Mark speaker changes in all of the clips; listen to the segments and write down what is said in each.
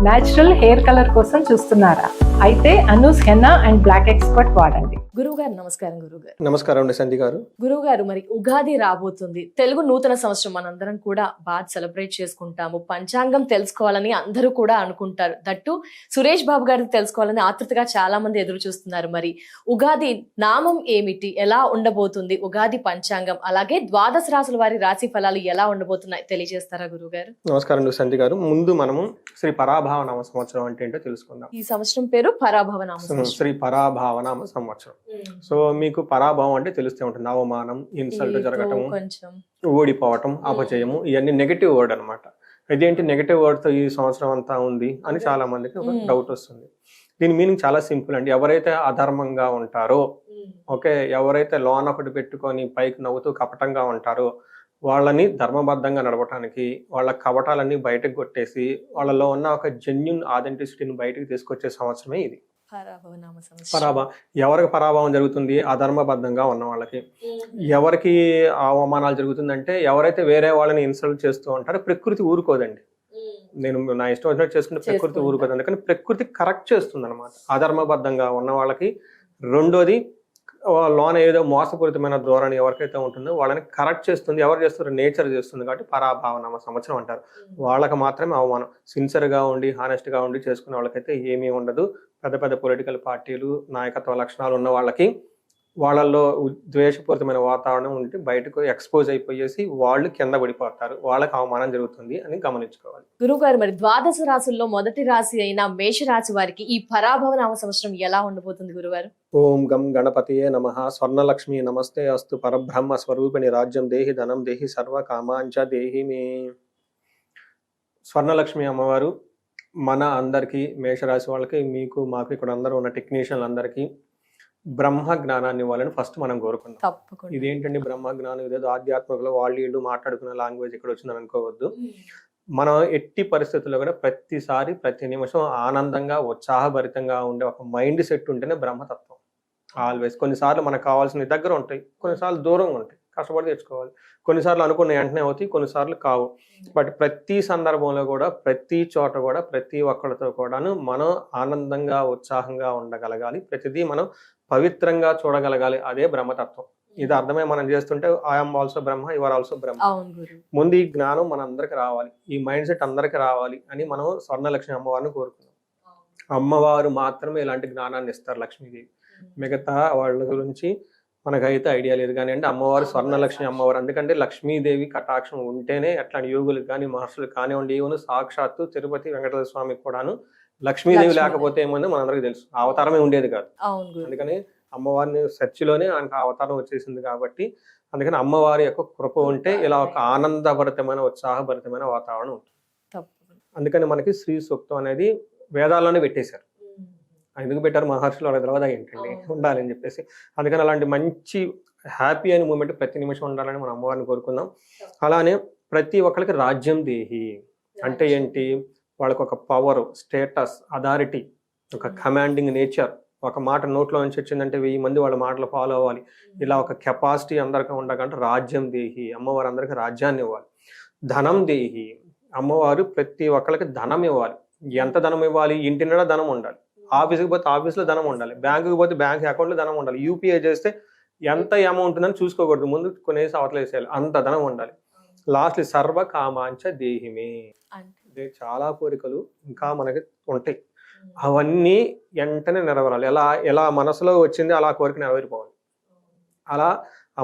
Speaker 1: Natural hair colour కోసం చూస్తున్నారా? అయితే Anoos henna and black expert వాడండి.
Speaker 2: గురువు గారు నమస్కారం. గురువు గారు
Speaker 3: నమస్కారం అండి సంధి గారు.
Speaker 2: గురువు గారు, మరి ఉగాది రాబోతుంది. తెలుగు నూతన సంవత్సరం మనందరం కూడా బాగా సెలబ్రేట్ చేసుకుంటాము. పంచాంగం తెలుసుకోవాలని అందరూ కూడా అనుకుంటారు. దట్టు సురేష్ బాబు గారిని తెలుసుకోవాలని ఆతృతగా చాలా మంది ఎదురు చూస్తున్నారు. మరి ఉగాది నామం ఏమిటి, ఎలా ఉండబోతుంది, ఉగాది పంచాంగం, అలాగే ద్వాదశ రాశుల వారి రాశి ఫలాలు ఎలా ఉండబోతున్నాయి తెలియజేస్తారా గురువు గారు?
Speaker 3: నమస్కారం అండి సంధి గారు. ముందు మనము శ్రీ పరాభావ నామ సంవత్సరం అంటే ఏంటో తెలుసుకుందాం.
Speaker 2: ఈ సంవత్సరం పేరు పరాభవ నామ సంవత్సరం.
Speaker 3: శ్రీ పరాభావ నామ సంవత్సరం. సో మీకు పరాభావం అంటే తెలుస్తూ ఉంటుంది, అవమానం, ఇన్సల్ట్ జరగటం,
Speaker 2: కొంచెం
Speaker 3: ఓడిపోవటం, అపజయము, ఇవన్నీ నెగటివ్ వర్డ్ అనమాట. ఇదేంటి నెగటివ్ వర్డ్ తో ఈ సంవత్సరం అంతా ఉంది అని చాలా మందికి ఒక డౌట్ వస్తుంది. దీని మీనింగ్ చాలా సింపుల్ అండి. ఎవరైతే అధర్మంగా ఉంటారో, ఓకే, ఎవరైతే లోన్ ఒకటి పెట్టుకొని పైకి నవ్వుతూ కపటంగా ఉంటారో వాళ్ళని ధర్మబద్ధంగా నడవటానికి, వాళ్ళ కపటాలన్నీ బయటకు కొట్టేసి వాళ్ళలో ఉన్న ఒక జెన్యున్ ఆథెంటిసిటీని బయటకు తీసుకొచ్చే సంవత్సరమే ఇది
Speaker 2: పరాభవ నామ సంవత్సరం.
Speaker 3: పరాభావం. ఎవరికి పరాభావం జరుగుతుంది? అధర్మబద్ధంగా ఉన్న వాళ్ళకి. ఎవరికి అవమానాలు జరుగుతుందంటే ఎవరైతే వేరే వాళ్ళని ఇన్సల్ట్ చేస్తూ ఉంటారో ప్రకృతి ఊరుకోదండి. నేను నా ఇష్టం వచ్చినట్టు చేసుకుంటే ప్రకృతి ఊరుకోదు. అందుకని ప్రకృతి కరెక్ట్ చేస్తుంది అనమాట అధర్మబద్ధంగా ఉన్న వాళ్ళకి. రెండోది, లోన ఏదో మోసపూరితమైన ధోరణి ఎవరికైతే ఉంటుందో వాళ్ళని కరెక్ట్ చేస్తుంది. ఎవరు చేస్తారు? నేచర్ చేస్తుంది. కాబట్టి పరాభావనామ సంవత్సరం అంటారు. వాళ్ళకి మాత్రమే అవమానం. సిన్సియర్గా ఉండి హానెస్ట్గా ఉండి చేసుకునే వాళ్ళకైతే ఏమీ ఉండదు. పెద్ద పెద్ద పొలిటికల్ పార్టీలు, నాయకత్వ లక్షణాలు ఉన్న వాళ్ళకి వాళ్ళల్లో ద్వేషపూరితమైన వాతావరణం ఉంటే బయటకు ఎక్స్పోజ్ అయిపోయేసి వాళ్ళు కింద పడిపోతారు. వాళ్ళకి అవమానం జరుగుతుంది అని గమనించుకోవాలి.
Speaker 2: గురువు గారు, మరి ద్వాదశ రాశుల్లో మొదటి రాశి అయిన మేషరాశి వారికి ఈ పరాభవ నామ సంవత్సరం ఎలా ఉండబోతుంది గురుగారు?
Speaker 3: ఓం గం గణపతియే నమః. స్వర్ణలక్ష్మి నమస్తే అస్తు. పరబ్రహ్మ స్వరూపిణి రాజ్యం దేహి ధనం దేహి సర్వ కామాంచ దేహి మే. స్వర్ణలక్ష్మి అమ్మవారు మన అందరికీ, మేషరాశి వాళ్ళకి, మీకు, మాకు, ఇక్కడ అందరూ ఉన్న టెక్నీషియన్లు అందరికీ బ్రహ్మ జ్ఞానాన్ని ఇవ్వాలని ఫస్ట్ మనం కోరుకుందాం.
Speaker 2: తప్పకుండా.
Speaker 3: ఇదేంటండి బ్రహ్మ జ్ఞానం? ఇదేదో ఆధ్యాత్మికలో వాళ్ళు వీళ్ళు మాట్లాడుకున్న లాంగ్వేజ్ ఇక్కడ వచ్చిందని అనుకోవద్దు. మనం ఎట్టి పరిస్థితుల్లో కూడా ప్రతిసారి, ప్రతి నిమిషం ఆనందంగా, ఉత్సాహభరితంగా ఉండే ఒక మైండ్ సెట్ ఉంటేనే బ్రహ్మతత్వం. ఆల్వేస్. కొన్నిసార్లు మనకు కావాల్సిన దగ్గర ఉంటాయి, కొన్నిసార్లు దూరంగా ఉంటాయి, కష్టపడి తెచ్చుకోవాలి. కొన్నిసార్లు అనుకున్న వెంటనే అవుతాయి, కొన్నిసార్లు కావు. బట్ ప్రతి సందర్భంలో కూడా, ప్రతి చోట కూడా, ప్రతి ఒక్కరితో కూడాను మనం ఆనందంగా, ఉత్సాహంగా ఉండగలగాలి. ప్రతిదీ మనం పవిత్రంగా చూడగలగాలి. అదే బ్రహ్మతత్వం. ఇది అర్థమై మనం చేస్తుంటే I'm also Brahma, you are also Brahma. ముందు ఈ జ్ఞానం మన అందరికి రావాలి, ఈ మైండ్ సెట్ అందరికి రావాలి అని మనం స్వర్ణలక్ష్మి అమ్మవారిని కోరుకున్నాం. అమ్మవారు మాత్రమే ఇలాంటి జ్ఞానాన్ని ఇస్తారు, లక్ష్మీదేవి. మిగతా వాళ్ళ గురించి మనకైతే ఐడియా లేదు. కానీ అంటే అమ్మవారు స్వర్ణలక్ష్మి అమ్మవారు. ఎందుకంటే లక్ష్మీదేవి కటాక్షం ఉంటేనే అట్లాంటి యోగులకు కానీ, మహర్షులకు కానివ్వండి, ఈవెన్ సాక్షాత్తు తిరుపతి వెంకటేశ్వర స్వామికి కూడాను లక్ష్మీదేవి లేకపోతే ఏముందో మనందరికి తెలుసు, అవతారమే ఉండేది కాదు. అందుకని అమ్మవారిని సెర్చ్లోనే ఆయనకు అవతారం వచ్చేసింది. కాబట్టి అందుకని అమ్మవారి యొక్క కృప ఉంటే ఇలా ఒక ఆనందభరితమైన, ఉత్సాహభరితమైన వాతావరణం ఉంటుంది. అందుకని మనకి శ్రీ సూక్తం అనేది వేదాల్లోనే పెట్టేశారు. ఎందుకు పెట్టారు? మహర్షులు వాళ్ళ తర్వాత ఏంటండి ఉండాలని చెప్పేసి. అందుకని అలాంటి మంచి హ్యాపీ అయిన మూమెంట్ ప్రతి నిమిషం ఉండాలని మనం అమ్మవారిని కోరుకుందాం. అలానే ప్రతి ఒక్కరికి రాజ్యం దేహి అంటే ఏంటి? వాళ్ళకు ఒక పవర్, స్టేటస్, అథారిటీ, ఒక కమాండింగ్ నేచర్. ఒక మాట నోట్లో నుంచి వచ్చిందంటే 1000 మంది వాళ్ళ మాటలు ఫాలో అవ్వాలి. ఇలా ఒక కెపాసిటీ అందరికీ ఉండకంటే రాజ్యం దేహి. అమ్మవారు అందరికీ రాజ్యాన్ని ఇవ్వాలి. ధనం దేహి. అమ్మవారు ప్రతి ఒక్కరికి ధనం ఇవ్వాలి. ఎంత ధనం ఇవ్వాలి? ఇంటి నిండా ధనం ఉండాలి. ఆఫీస్కి పోతే ఆఫీస్లో ధనం ఉండాలి. బ్యాంకుకి పోతే బ్యాంక్ అకౌంట్లో ధనం ఉండాలి. యూపీఐ చేస్తే ఎంత అమౌంట్ ఉందని చూసుకోకూడదు, ముందు కొనేసి అవతల వేసేయాలి, అంత ధనం ఉండాలి. లాస్ట్ సర్వ కామాంచ దేహిమే. చాలా కోరికలు ఇంకా మనకి ఉంటాయి, అవన్నీ వెంటనే నెరవేరాలి. ఎలా మనసులో వచ్చింది అలా కోరిక నెరవేరిపోవాలి. అలా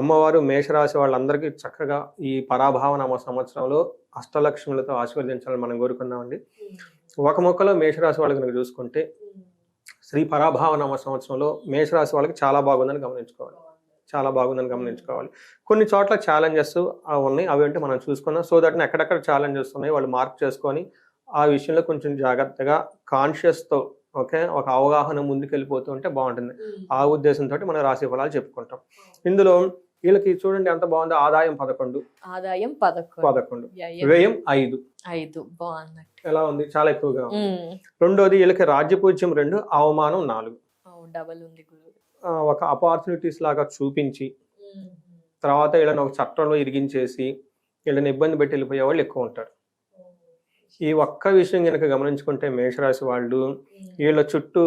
Speaker 3: అమ్మవారు మేషరాశి వాళ్ళందరికీ చక్కగా ఈ పరాభావనామ సంవత్సరంలో అష్టలక్ష్ములతో ఆశీర్వదించాలని మనం కోరుకున్నామండి. ఒక మొక్కలో మేషరాశి వాళ్ళకి కనుక చూసుకుంటే శ్రీ పరాభావనామ సంవత్సరంలో మేషరాశి వాళ్ళకి చాలా బాగుందని గమనించుకోవాలి. చాలా బాగుందని గమనించుకోవాలి. కొన్ని చోట్ల ఛాలెంజెస్ ఉన్నాయి, అవి అంటే మనం చూసుకున్నాం. సో దట్ ఎక్కడెక్కడ ఛాలెంజెస్ ఉన్నాయి వాళ్ళు మార్క్ చేసుకొని ఆ విషయంలో కొంచెం జాగ్రత్తగా కాన్షియస్తో, ఓకే, ఒక అవగాహన ముందుకెళ్ళిపోతూ ఉంటే బాగుంటుంది. ఆ ఉద్దేశంతో మనం రాశి ఫలాలు చెప్పుకుంటాం. ఇందులో వీళ్ళకి చూడండి ఎంత బాగుందో. ఆదాయం 11, వ్యయం 5.
Speaker 2: బాగున్నట్టు.
Speaker 3: ఎలా ఉంది? చాలా ఎక్కువగా ఉంది. రెండోది వీళ్ళకి రాజ్యపూజ్యం 2, అవమానం 4.
Speaker 2: డబల్ ఉంది.
Speaker 3: ఒక అపార్చునిటీస్ లాగా చూపించి తర్వాత వీళ్ళని ఒక చట్టంలో ఇరిగించేసి వీళ్ళని ఇబ్బంది పెట్టి వెళ్ళిపోయే వాళ్ళు ఎక్కువ ఉంటారు. ఈ ఒక్క విషయం కనుక గమనించుకుంటే మేషరాశి వాళ్ళు వీళ్ళ చుట్టూ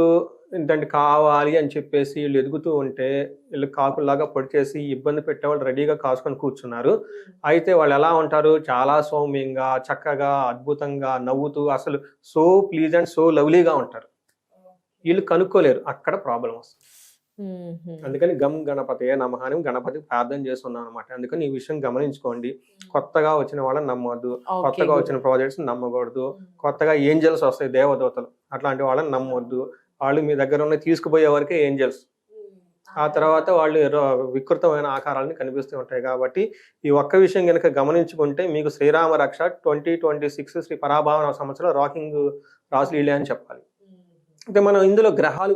Speaker 3: ఏంటంటే కావాలి అని చెప్పేసి వీళ్ళు ఎదుగుతూ ఉంటే వీళ్ళు కాకుల్లాగా పొడిచేసి ఇబ్బంది పెట్టేవాళ్ళు రెడీగా కాసుకొని కూర్చున్నారు. అయితే వాళ్ళు ఎలా ఉంటారు, చాలా సౌమ్యంగా చక్కగా అద్భుతంగా నవ్వుతూ అసలు సో ప్లీజెంట్ సో లవ్లీగా ఉంటారు. వీళ్ళు కనుక్కోలేరు, అక్కడ ప్రాబ్లం వస్తుంది. అందుకని గం గణపతయే నమః అని గణపతికి ప్రార్థన చేస్తున్నాం అనమాట. అందుకని ఈ విషయం గమనించుకోండి. కొత్తగా వచ్చిన వాళ్ళని నమ్మొద్దు, కొత్తగా వచ్చిన ప్రాజెక్ట్స్ నమ్మకూడదు, కొత్తగా ఏంజల్స్ వస్తాయి దేవదూతలు, అట్లాంటి వాళ్ళని నమ్మొద్దు. వాళ్ళు మీ దగ్గర ఉన్న తీసుకుపోయే వరకే ఏంజల్స్, ఆ తర్వాత వాళ్ళు వికృతమైన ఆకారాలని కనిపిస్తూ ఉంటాయి. కాబట్టి ఈ ఒక్క విషయం కనుక గమనించుకుంటే మీకు శ్రీరామ రక్ష 2026 శ్రీ పరాభావన సంవత్సరం రాకింగ్ రాసులు వీళ్ళే అని చెప్పాలి. అంటే మనం ఇందులో గ్రహాలు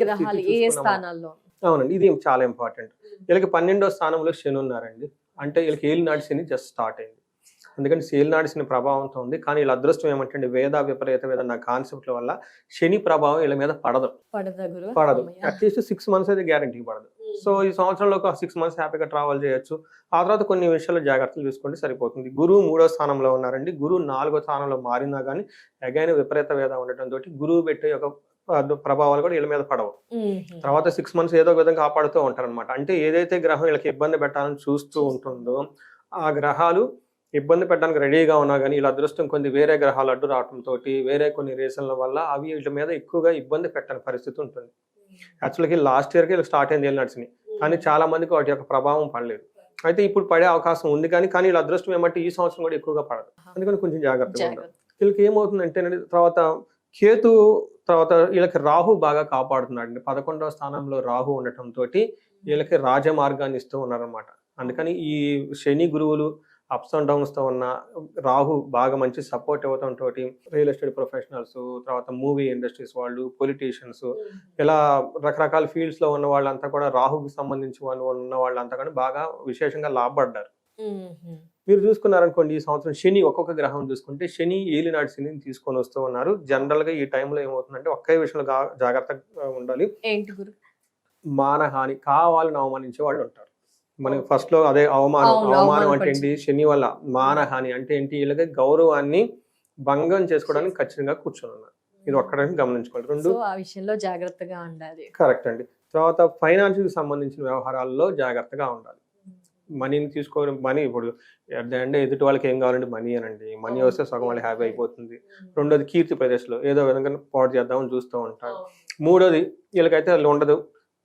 Speaker 2: ఏ స్థానాల్లో,
Speaker 3: అవునండి, ఇది చాలా ఇంపార్టెంట్. వీళ్ళకి 12వ స్థానంలో శని ఉన్నారండి. అంటే వీళ్ళకి ఏలినాటి శని జస్ట్ స్టార్ట్ అయింది. అందుకని ఏలినాటి శని ప్రభావంతో ఉంది. కానీ వీళ్ళ అదృష్టం ఏమంటే వేద విపరీత వేద నా కాన్సెప్ట్ల వల్ల శని ప్రభావం వీళ్ళ మీద పడదు. అట్లీస్ట్ 6 months అయితే గ్యారంటీ పడదు. సో ఈ సంవత్సరంలో ఒక 6 months హ్యాపీగా ట్రావెల్ చేయొచ్చు. ఆ తర్వాత కొన్ని విషయాల్లో జాగ్రత్తలు తీసుకుంటే సరిపోతుంది. గురువు 3వ స్థానంలో ఉన్నారండి. గురువు 4వ స్థానంలో మారినా కానీ అగైన్ విపరీత వేద ఉండటంతో గురువు పెట్టే ఒక ప్రభావాలు కూడా వీళ్ళ మీద పడవు. తర్వాత 6 months ఏదో ఒక విధంగా కాపాడుతూ ఉంటారు అనమాట. అంటే ఏదైతే గ్రహం వీళ్ళకి ఇబ్బంది పెట్టాలని చూస్తూ ఉంటుందో ఆ గ్రహాలు ఇబ్బంది పెట్టడానికి రెడీగా ఉన్నా కానీ వీళ్ళ అదృష్టం కొన్ని వేరే గ్రహాలు అడ్డు రావడంతో వేరే కొన్ని రీజన్ల వల్ల అవి వీళ్ళ మీద ఎక్కువగా ఇబ్బంది పెట్టని పరిస్థితి ఉంటుంది. యాక్చువల్గా లాస్ట్ ఇయర్కి వీళ్ళకి స్టార్ట్ అయింది నడిచినాయి, కానీ చాలా మందికి వాటి యొక్క ప్రభావం పడలేదు. అయితే ఇప్పుడు పడే అవకాశం ఉంది, కానీ వీళ్ళ అదృష్టం ఏమంటే ఈ సంవత్సరం కూడా ఎక్కువగా పడదు. అందుకని కొంచెం జాగ్రత్తగా ఉంటారు. వీళ్ళకి ఏమవుతుందంటే తర్వాత కేతు తర్వాత వీళ్ళకి రాహు బాగా కాపాడుతున్నాడు. 11వ స్థానంలో రాహు ఉండటంతో వీళ్ళకి రాజమార్గాన్ని ఇస్తూ ఉన్నారనమాట. అందుకని ఈ శని గురువులు అప్స్ అండ్ డౌన్స్ తో ఉన్న రాహు బాగా మంచి సపోర్ట్ ఇవ్వడంతో రియల్ ఎస్టేట్ ప్రొఫెషనల్స్, తర్వాత మూవీ ఇండస్ట్రీస్ వాళ్ళు, పొలిటీషియన్స్, ఇలా రకరకాల ఫీల్డ్స్ లో ఉన్న వాళ్ళంతా కూడా రాహుకి సంబంధించి ఉన్న వాళ్ళంతా కూడా బాగా విశేషంగా లాభపడ్డారు. మీరు చూసుకున్నారనుకోండి, ఈ సంవత్సరం శని ఒక్కొక్క గ్రహం చూసుకుంటే శని ఏలినాటి శనిని తీసుకొని వస్తూ ఉన్నారు. జనరల్ గా ఈ టైంలో ఏమవుతుందంటే ఒకే విషయంలో జాగ్రత్తగా ఉండాలి. మానహాని, కావాలని అవమానించే వాళ్ళు ఉంటారు. మనకి ఫస్ట్ లో అదే అవమానం అంటే ఏంటి, శని వల్ల మానహాని అంటే ఏంటి, వీళ్ళకి గౌరవాన్ని భంగం చేసుకోవడానికి ఖచ్చితంగా కూర్చొని ఉన్నారు. ఇది ఒక్కడానికి గమనించుకోవాలి. 2
Speaker 2: ఆ విషయంలో జాగ్రత్తగా ఉండాలి.
Speaker 3: కరెక్ట్ అండి. తర్వాత ఫైనాన్స్ కి సంబంధించిన వ్యవహారాల్లో జాగ్రత్తగా ఉండాలి. మనీని తీసుకోవడం, మనీ ఇప్పుడు అంటే ఎదుటి వాళ్ళకి ఏం కావాలంటే మనీ అనండి, మనీ వస్తే సగం వాళ్ళు హ్యాపీ అయిపోతుంది. 2వది కీర్తి ప్రదేశ్లో ఏదో విధంగా పాటు చేద్దామని చూస్తూ ఉంటారు. 3వది వీళ్ళకైతే వాళ్ళు ఉండదు,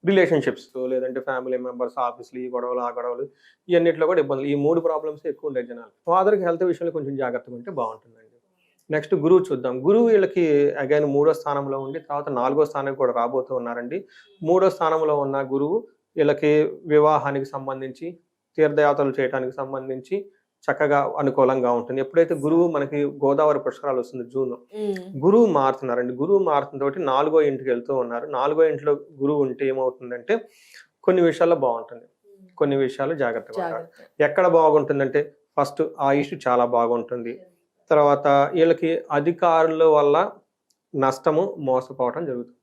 Speaker 3: రిలేషన్షిప్స్ లేదంటే ఫ్యామిలీ మెంబర్స్, ఆఫీస్లు, ఈ గొడవలు ఆ గొడవలు ఇవన్నిట్లో కూడా ఇబ్బందులు. ఈ 3 ప్రాబ్లమ్స్ ఎక్కువ ఉండే జనాలు. ఫాదర్కి హెల్త్ విషయంలో కొంచెం జాగ్రత్తగా ఉంటే బాగుంటుందండి. నెక్స్ట్ గురువు చూద్దాం. గురువు వీళ్ళకి అగైన్ 3వ స్థానంలో ఉండి తర్వాత 4వ స్థానానికి కూడా రాబోతూ ఉన్నారండి. 3వ స్థానంలో ఉన్న గురువు వీళ్ళకి వివాహానికి సంబంధించి, తీర్థయాత్రలు చేయడానికి సంబంధించి చక్కగా అనుకూలంగా ఉంటుంది. ఎప్పుడైతే గురువు మనకి గోదావరి పుష్కరాలు వస్తుంది జూన్, గురువు మారుతున్నారండి. గురువు మారుతుందో 4వ ఇంటికి వెళ్తూ ఉన్నారు. 4వ ఇంట్లో గురువు ఉంటే ఏమవుతుందంటే కొన్ని విషయాల్లో బాగుంటుంది, కొన్ని విషయాలు జాగ్రత్తగా ఉంటారు. ఎక్కడ బాగుంటుందంటే ఫస్ట్ ఆయుష్ చాలా బాగుంటుంది. తర్వాత వీళ్ళకి అధికారుల వల్ల నష్టము, మోసపోవటం జరుగుతుంది.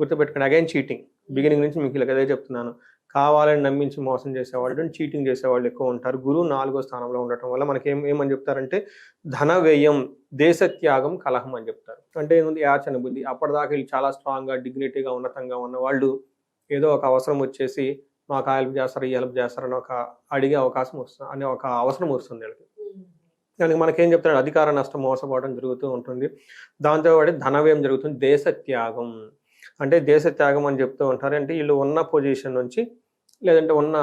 Speaker 3: గుర్తుపెట్టుకోండి, అగైన్ చీటింగ్. బిగినింగ్ నుంచి మీకు ఇలా అదే చెప్తున్నాను, కావాలని నమ్మించి మోసం చేసేవాళ్ళు, చీటింగ్ చేసేవాళ్ళు ఎక్కువ ఉంటారు. గురువు 4వ స్థానంలో ఉండటం వల్ల మనకి ఏమని చెప్తారంటే ధన వ్యయం, దేశత్యాగం, కలహం అని చెప్తారు. అంటే ఏముంది, యాచన బుద్ధి. అప్పటిదాకా వీళ్ళు చాలా స్ట్రాంగ్ గా, డిగ్నిటీగా, ఉన్నతంగా ఉన్న వాళ్ళు ఏదో ఒక అవసరం వచ్చేసి మాకు హెల్ప్ చేస్తారు, ఈ హెల్ప్ చేస్తారని ఒక అడిగే అవకాశం వస్తుంది, అనే ఒక అవసరం వస్తుంది వీళ్ళకి. దానికి మనకేం చెప్తాడు, అధికార నష్టం, మోసపోవడం జరుగుతూ ఉంటుంది. దాంతోపాటు ధనవ్యయం జరుగుతుంది. దేశత్యాగం అంటే దేశత్యాగం అని చెప్తూ ఉంటారు. అంటే వీళ్ళు ఉన్న పొజిషన్ నుంచి లేదంటే ఉన్న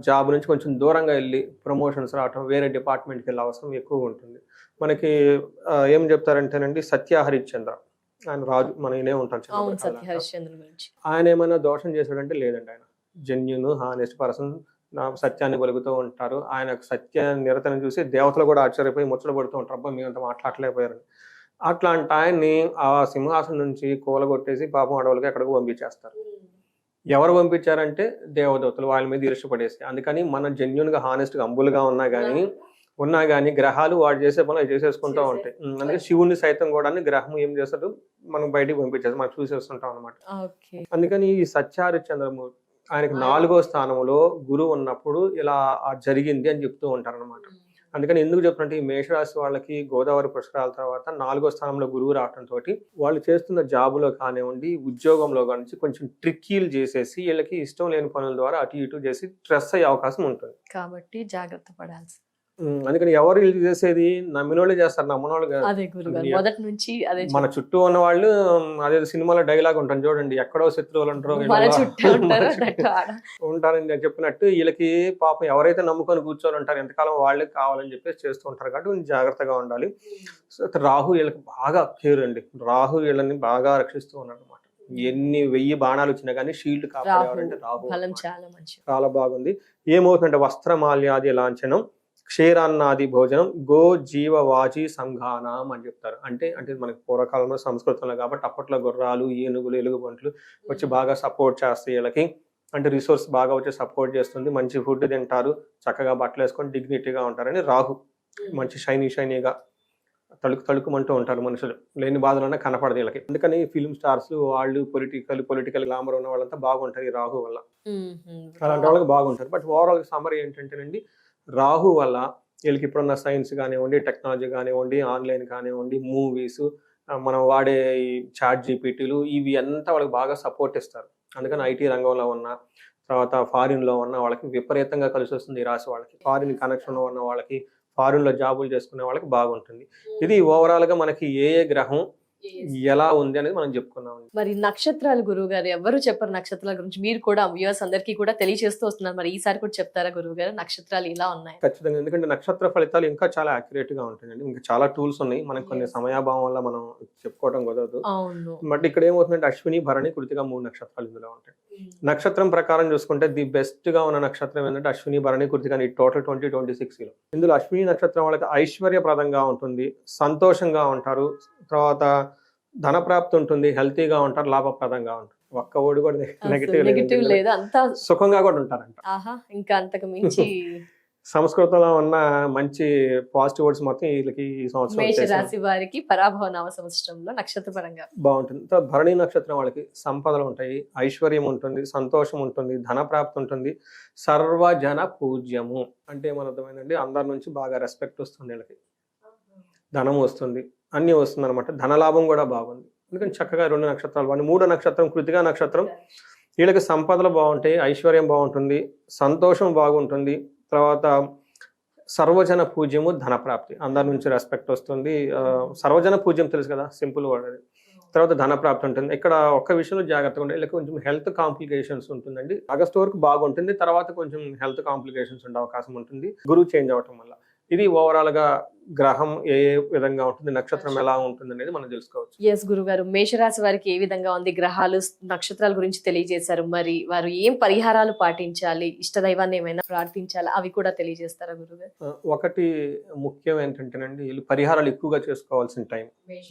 Speaker 3: జాబ్ నుంచి కొంచెం దూరంగా వెళ్ళి ప్రమోషన్స్ రావటం, వేరే డిపార్ట్మెంట్కి వెళ్ళే అవసరం ఎక్కువగా ఉంటుంది. మనకి ఏం చెప్తారంటేనండి, సత్య హరిశ్చంద్ర ఆయన రాజు, మన ఇనే ఉంటాం, ఆయన ఏమైనా దోషం చేశాడంటే లేదండి, ఆయన జెన్యూన్ హానెస్ట్ పర్సన్, సత్యాన్ని పలుకుతూ ఉంటారు. ఆయన సత్య నిరతను చూసి దేవతలు కూడా ఆశ్చర్యపోయి ముచ్చటపడుతూ ఉంటారు, అబ్బా మీరంతా మాట్లాడలేకపోయారు. అట్లాంటి ఆయన్ని ఆ సింహాసనం నుంచి కూలగొట్టేసి పాపం అడవులకి ఎక్కడికి పంపించేస్తారు. ఎవరు పంపించారంటే దేవదూతలు, వాళ్ళ మీద ఈర్ష్యపడేసి. అందుకని మనం జెన్యున్ గా, హానెస్ట్ గా, అంబుల్గా ఉన్నా కానీ గ్రహాలు వాడు చేసే పనులు చేసేసుకుంటూ ఉంటాయి. అందుకే శివుని సైతం కూడా గ్రహం ఏం చేస్తాడు, మనం బయటికి పంపించేస్తాం, మనం చూసేస్తుంటాం అనమాట. అందుకని ఈ సత్యహరిశ్చంద్రమూర్తి ఆయనకి 4వ స్థానంలో గురువు ఉన్నప్పుడు ఇలా జరిగింది అని చెప్తూ ఉంటారు అనమాట. అందుకని ఎందుకు చెప్పినట్టు ఈ మేషరాశి వాళ్ళకి గోదావరి పుష్కరాల తర్వాత 4వ స్థానంలో గురువు రావడంతో వాళ్ళు చేస్తున్న జాబులో కానివ్వండి, ఉద్యోగంలో కానీ కొంచెం ట్రిక్కీలు చేసేసి వీళ్ళకి ఇష్టం లేని పనుల ద్వారా అటు ఇటు చేసి స్ట్రెస్ అయ్యే అవకాశం ఉంటుంది.
Speaker 2: కాబట్టి జాగ్రత్త పడాల్సి.
Speaker 3: అందుకని ఎవరు వీళ్ళు చేసేది నమ్మినోళ్ళే చేస్తారు, నమ్మనోళ్ళు కాదు.
Speaker 2: అదే గురుగారు మొదటి నుంచి అదే
Speaker 3: మన చుట్టూ ఉన్న వాళ్ళు అదే సినిమాలో డైలాగ్ ఉంటుంది చూడండి, ఎక్కడో శత్రువులు అంటారో
Speaker 2: మన చుట్టే ఉంటారు దట్టు ఆడ.
Speaker 3: ఉంటారని నేను చెప్పినట్టు వీళ్ళకి పాపం ఎవరైతే నమ్ముకొని కూర్చొని ఉంటారు ఎంతకాలం వాళ్ళకి కావాలని చెప్పేసి చేస్తూ ఉంటారు. కాబట్టి కొంచెం జాగ్రత్తగా ఉండాలి. సో రాహు వీళ్ళకి బాగా కేర్ అండి, రాహు వీళ్ళని బాగా రక్షిస్తూ ఉన్నాడు అనమాట. ఎన్ని 1000 బాణాలు వచ్చినా కానీ షీల్డ్ కాపాడేవారంటే రాహు
Speaker 2: ఫలం చాలా మంచి,
Speaker 3: చాలా బాగుంది. ఏమవుతుందంటే వస్త్రమాల్యాది లాంఛనం, క్షీరాన్నాది భోజనం, గో జీవ వాచి సంఘానం అని చెప్తారు. అంటే అంటే మనకి పూర్వకాలంలో సంస్కృతంలో కాబట్టి అప్పట్లో గుర్రాలు, ఏనుగులు, ఎలుగుబంట్లు వచ్చి బాగా సపోర్ట్ చేస్తాయి వీళ్ళకి. అంటే రిసోర్స్ బాగా వచ్చి సపోర్ట్ చేస్తుంది. మంచి ఫుడ్ తింటారు, చక్కగా బట్టలు వేసుకొని డిగ్నిటీగా ఉంటారని రాహు. మంచి షైనీగా తళుకుమంటూ ఉంటారు మనుషులు, లేని బాధలన్నా కనపడదు వీళ్ళకి. అందుకని ఫిల్మ్ స్టార్స్ వాళ్ళు పొలిటికల్ గ్లామర్ ఉన్న వాళ్ళంతా బాగుంటారు ఈ రాహు వల్ల, అలాంటి వాళ్ళకి బాగుంటారు. బట్ ఓవరాల్ సమ్మరీ ఏంటంటేనండి, రాహు వల్ల వీళ్ళకి ఇప్పుడున్న సైన్స్ కానివ్వండి, టెక్నాలజీ కానివ్వండి, ఆన్లైన్ కానివ్వండి, మూవీస్, మనం వాడే ఈ చాట్ జీపీటీలు, ఇవి అంతా వాళ్ళకి బాగా సపోర్ట్ ఇస్తారు. అందుకని ఐటీ రంగంలో ఉన్న, తర్వాత ఫారిన్లో ఉన్న వాళ్ళకి విపరీతంగా కలిసి వస్తుంది ఈ రాశి వాళ్ళకి. ఫారిన్ కనెక్షన్ ఉన్న వాళ్ళకి, ఫారిన్లో జాబులు చేసుకునే వాళ్ళకి బాగుంటుంది. ఇది ఓవరాల్గా మనకి ఏ గ్రహం ఎలా ఉంది అనేది మనం చెప్పుకున్నాం.
Speaker 2: మరి నక్షత్రాలు గురువు గారు ఎవరు చెప్పారు నక్షత్రాల గురించి, మీరు కూడా వ్యూవర్స్ అందరికీ కూడా తెలియజేస్తూ వస్తున్నారు. మరి ఈసారి కూడా చెప్తారా గురువు గారు నక్షత్రాలు ఇలా ఉన్నాయి?
Speaker 3: ఖచ్చితంగా, ఎందుకంటే నక్షత్ర ఫలితాలు ఇంకా చాలా యాక్యురేట్ గా ఉంటాయండి. ఇంకా చాలా టూల్స్ ఉన్నాయి, మనకి కొన్ని సమయాభావం వల్ల మనం చెప్పుకోవడం కుదరదు. బట్ ఇక్కడ ఏమవుతుందంటే అశ్విని, భరణి, కృతిక 3 నక్షత్రాలు ఇందులో ఉంటాయి. నక్షత్రం ప్రకారం చూసుకుంటే ది బెస్ట్ గా ఉన్న నక్షత్రం ఏంటంటే అశ్విని, భరణి, కృతిక. ఈ టోటల్ 2026 ఇందులో అశ్విని నక్షత్రం వాళ్ళకి ఐశ్వర్యప్రదంగా ఉంటుంది, సంతోషంగా ఉంటారు, తర్వాత ధనప్రాప్తి ఉంటుంది, హెల్తీగా ఉంటారు, లాభప్రదంగా ఉంటారు. ఒక్క ఓడి కూడా నెగిటివ్ లేదు, అంతా సుఖంగా కూడా ఉంటారంట.
Speaker 2: ఇంకా అంతకు మించి
Speaker 3: సంస్కృతంలో ఉన్న మంచి పాజిటివ్ వర్డ్స్ మొత్తం వీళ్ళకి ఈ సంవత్సరం
Speaker 2: మేషరాశి వారికి పరాభవ నామ సంవత్సరంలో నక్షత్ర పరంగా
Speaker 3: బాగుంటుంది. భరణి నక్షత్రం వాళ్ళకి సంపదలు ఉంటాయి, ఐశ్వర్యం ఉంటుంది, సంతోషం ఉంటుంది, ధనప్రాప్తి ఉంటుంది, సర్వజన పూజ్యము. అంటే ఏమర్థమైందండి, అందరి నుంచి బాగా రెస్పెక్ట్ వస్తుంది వీళ్ళకి, ధనం వస్తుంది, అన్ని వస్తుంది అనమాట. ధనలాభం కూడా బాగుంది. ఎందుకంటే చక్కగా 2 నక్షత్రాలు బాగుంది. 3వ నక్షత్రం కృతికా నక్షత్రం, వీళ్ళకి సంపదలు బాగుంటాయి, ఐశ్వర్యం బాగుంటుంది, సంతోషం బాగుంటుంది, తర్వాత సర్వజన పూజ్యము, ధనప్రాప్తి, అందరి నుంచి రెస్పెక్ట్ వస్తుంది. సర్వజన పూజ్యం తెలుసు కదా, సింపుల్ వర్డ్ అది. తర్వాత ధనప్రాప్తి ఉంటుంది. ఇక్కడ ఒక్క విషయంలో జాగ్రత్తగా ఉండాలి, వీళ్ళకి కొంచెం హెల్త్ కాంప్లికేషన్స్ ఉంటుందండి. ఆగస్టు వరకు బాగుంటుంది, తర్వాత కొంచెం హెల్త్ కాంప్లికేషన్స్ ఉండే అవకాశం ఉంటుంది గురువు చేంజ్ అవటం వల్ల. ఇది ఓవరాల్ గా గ్రహం ఏ విధంగా ఉంటుంది, నక్షత్రం ఎలా ఉంటుంది అనేది మనం తెలుసుకోవచ్చు.
Speaker 2: ఎస్ గురుగారు, మేషరాశి వారికి ఏ విధంగా ఉంది, గ్రహాలు నక్షత్రాల గురించి తెలియజేశారు. మరి వారు ఏం పరిహారాలు పాటించాలి, ఇష్టదైవాన్ని ఏమైనా ప్రార్థించాలి, అవి కూడా తెలియజేస్తారా గురుగారు?
Speaker 3: ఒకటి ముఖ్యం ఏంటంటేనండి, వీళ్ళు పరిహారాలు ఎక్కువగా చేసుకోవాల్సిన టైం,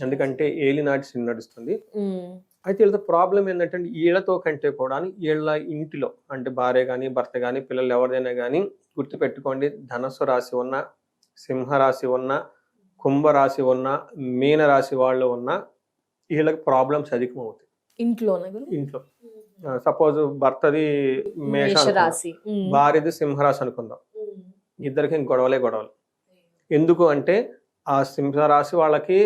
Speaker 3: ఎందుకంటే ఏలినాటి శని నడుస్తుంది. అయితే వీళ్ళతో ప్రాబ్లం ఏంటంటే వీళ్ళతో కంటే కూడా వీళ్ళ ఇంటిలో అంటే భార్య కానీ, భర్త కానీ, పిల్లలు ఎవరిదైనా కానీ గుర్తుపెట్టుకోండి, ధనస్సు రాశి ఉన్న, సింహరాశి ఉన్న, కుంభరాశి ఉన్న, మీనరాశి వాళ్ళు ఉన్న వీళ్ళకి ప్రాబ్లమ్స్ అధికమవుతాయి ఇంట్లో. సపోజ్ భర్తది మేషరాశి, భార్యది సింహరాశి అనుకుందాం, ఇద్దరికి గొడవలు. ఎందుకు అంటే ఆ సింహరాశి వాళ్ళకి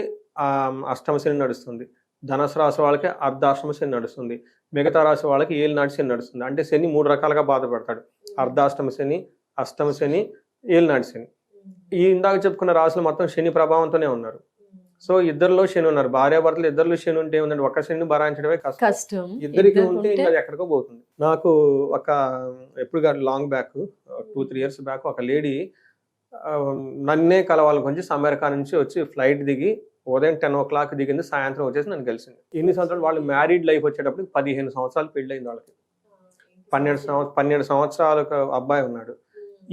Speaker 3: అష్టమ శని నడుస్తుంది, ధనుసు రాశి వాళ్ళకి అర్ధాష్టమ శని నడుస్తుంది, మిగతా రాశి వాళ్ళకి ఏలినాటి శని నడుస్తుంది. అంటే శని 3 రకాలుగా బాధపడతాడు, అర్ధాష్టమ శని, అష్టమ శని, ఏలినాటి శని. ఈ ఇందాక చెప్పుకున్న రాశులు మొత్తం శని ప్రభావంతోనే ఉన్నారు. సో ఇద్దరిలో శని ఉన్నారు, భార్యాభర్తలు ఇద్దరిలో శని ఉంటే ఏముందండి, ఒక శని భరాయించడమే కష్టం, ఇద్దరికి ఉంటే ఇంకా ఎక్కడికో పోతుంది. నాకు ఎప్పుడు లాంగ్ బ్యాక్ 2-3 years బ్యాక్ ఒక లేడీ నన్నే కలవాలని కొంచెం అమెరికా నుంచి వచ్చి ఫ్లైట్ దిగి ఉదయం 10 o'clock దిగింది, సాయంత్రం వచ్చేసి నన్ను కలిసింది. ఎన్ని సంవత్సరాలు వాళ్ళు మ్యారీడ్ లైఫ్ వచ్చేటప్పుడు 15 సంవత్సరాలు పెళ్ళయింది వాళ్ళకి, 12 సంవత్సరాలకు అబ్బాయి ఉన్నాడు.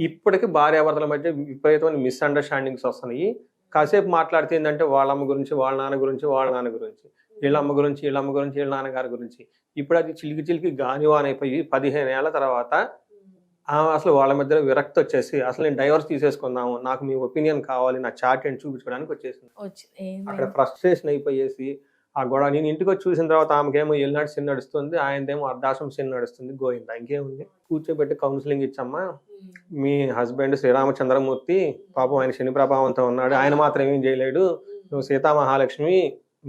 Speaker 3: ఇప్పటికి భార్యాభర్తల మధ్య విపరీతమైన మిస్అండర్స్టాండింగ్స్ వస్తున్నాయి. కాసేపు మాట్లాడితే ఏంటంటే వాళ్ళ అమ్మ గురించి, వాళ్ళ నాన్న గురించి, వీళ్ళ అమ్మ గురించి, వీళ్ళ నాన్నగారి గురించి. ఇప్పుడు అది చిలికి గానివాన్ అయిపోయి 15 ఏళ్ల తర్వాత అసలు వాళ్ళ మధ్య విరక్తి వచ్చేసి అసలు నేను డైవర్స్ తీసేసుకుందాము, నాకు మీ ఒపీనియన్ కావాలి, నా చార్ట్ ఏంటి చూపించడానికి వచ్చేసింది. అక్కడ ఫ్రస్ట్రేషన్ అయిపోయేసి ఆ గొడవ నేను ఇంటికి వచ్చి చూసిన తర్వాత ఆమెకేమో ఏలినాటి శని నడుస్తుంది, ఆయనదేమో అర్ధాశ్రమ శని నడుస్తుంది, గోయిందా ఇంకేముంది. కూర్చోబెట్టి కౌన్సిలింగ్ ఇచ్చమ్మా, మీ హస్బెండ్ శ్రీరామచంద్రమూర్తి పాపం ఆయన శని ప్రభావంతో ఉన్నాడు, ఆయన మాత్రం ఏం చేయలేడు, నువ్వు సీతామహాలక్ష్మి,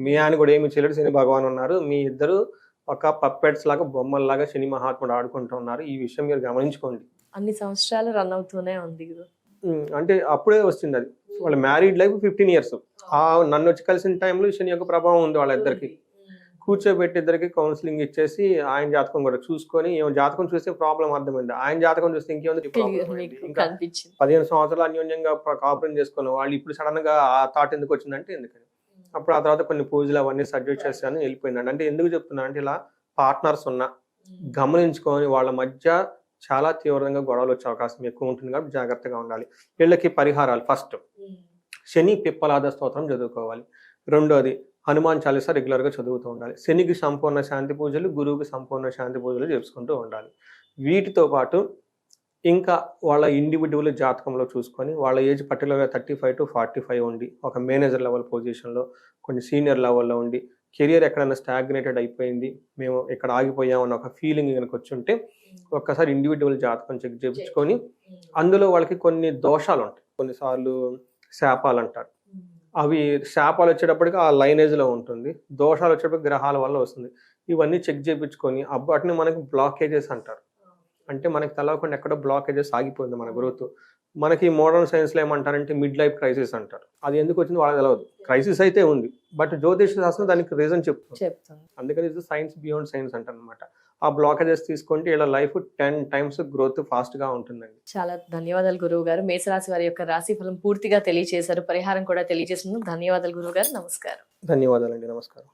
Speaker 3: మీ ఆయన కూడా ఏమి చేయలేడు, శని భగవాన్ ఉన్నారు, మీ ఇద్దరు ఒక పప్పెట్స్ లాగా బొమ్మల్లాగా శని మహాత్ముడు ఆడుకుంటూ ఉన్నారు, ఈ విషయం మీరు గమనించుకోండి.
Speaker 2: అన్ని సంవత్సరాలు రన్ అవుతూనే ఉంది గురు.
Speaker 3: అంటే అప్పుడే వస్తుంది అది, వాళ్ళ మ్యారీడ్ లైఫ్ 15 years. ఆ నన్ను వచ్చి కలిసిన టైంలో శని యొక్క ప్రభావం ఉంది వాళ్ళిద్దరికి. కూర్చోబెట్టి ఇద్దరికి కౌన్సిలింగ్ ఇచ్చేసి ఆయన జాతకం కూడా చూసుకొని, ఏమో జాతకం చూస్తే ప్రాబ్లం అర్థమైంది, ఆయన జాతకం చూస్తే ఇంకేముంది ఇంకా 15 సంవత్సరాలు అన్యోన్యంగా కాపురం చేసుకున్న వాళ్ళు ఇప్పుడు సడన్ గా ఆ థాట్ ఎందుకు వచ్చిందంటే ఎందుకని. అప్పుడు ఆ తర్వాత కొన్ని పూజలు అవన్నీ సజెస్ట్ చేస్తాను వెళ్ళిపోయిందండి. అంటే ఎందుకు చెప్తున్నా అంటే ఇలా పార్ట్నర్స్ ఉన్నా గమనించుకొని వాళ్ళ మధ్య చాలా తీవ్రంగా గొడవలు వచ్చే అవకాశం ఎక్కువ ఉంటుంది కాబట్టి జాగ్రత్తగా ఉండాలి. వీళ్ళకి పరిహారాలు, ఫస్ట్ శని పిప్పలాద స్తోత్రం చదువుకోవాలి. రెండోది హనుమాన్ చాలీసా రెగ్యులర్గా చదువుతూ ఉండాలి. శనికి సంపూర్ణ శాంతి పూజలు, గురువుకి సంపూర్ణ శాంతి పూజలు చేసుకుంటూ ఉండాలి. వీటితో పాటు ఇంకా వాళ్ళ ఇండివిజువల్ జాతకంలో చూసుకొని వాళ్ళ ఏజ్ పర్టికులర్గా 35 to 45 ఉండి ఒక మేనేజర్ లెవెల్ పొజిషన్లో, కొన్ని సీనియర్ లెవెల్లో ఉండి కెరియర్ ఎక్కడైనా స్టాగ్నేటెడ్ అయిపోయింది, మేము ఇక్కడ ఆగిపోయామన్న ఒక ఫీలింగ్ కనుక వచ్చి ఉంటే ఒక్కసారి ఇండివిజువల్ జాతకం చెక్ చేయించుకొని, అందులో వాళ్ళకి కొన్ని దోషాలు ఉంటాయి, కొన్నిసార్లు శాపాలు అంటారు, అవి శాపాలు వచ్చేటప్పటికి ఆ లైనేజ్లో ఉంటుంది, దోషాలు వచ్చేటప్పటికి గ్రహాల వల్ల వస్తుంది. ఇవన్నీ చెక్ చేయించుకొని వాటిని మనకి బ్లాకేజెస్ అంటారు. అంటే మనకి తెలవకుండా ఎక్కడో బ్లాకేజెస్ ఆగిపోయింది మన గ్రోత్. మనకి మోడర్న్ సైన్స్లో ఏమంటారంటే మిడ్ లైఫ్ క్రైసిస్ అంటారు. అది ఎందుకు వచ్చింది వాళ్ళకి తెలియదు, క్రైసిస్ అయితే ఉంది, బట్ జ్యోతిష శాస్త్రం దానికి రీజన్ చెప్తుంది. అందుకని ఇది సైన్స్ బియాండ్ సైన్స్ అంటారు అనమాట. ఆ బ్లాకేజెస్ తీసుకుంటే ఇలా లైఫ్ 10 times గ్రోత్ ఫాస్ట్ గా ఉంటుందండి.
Speaker 2: చాలా ధన్యవాదాలు గురువు గారు. మేషరాశి వారి యొక్క రాశి ఫలం పూర్తిగా తెలియజేశారు, పరిహారం కూడా తెలియజేసినందుకు ధన్యవాదాలు గురువు గారు. నమస్కారం.
Speaker 3: ధన్యవాదాలండి. నమస్కారం.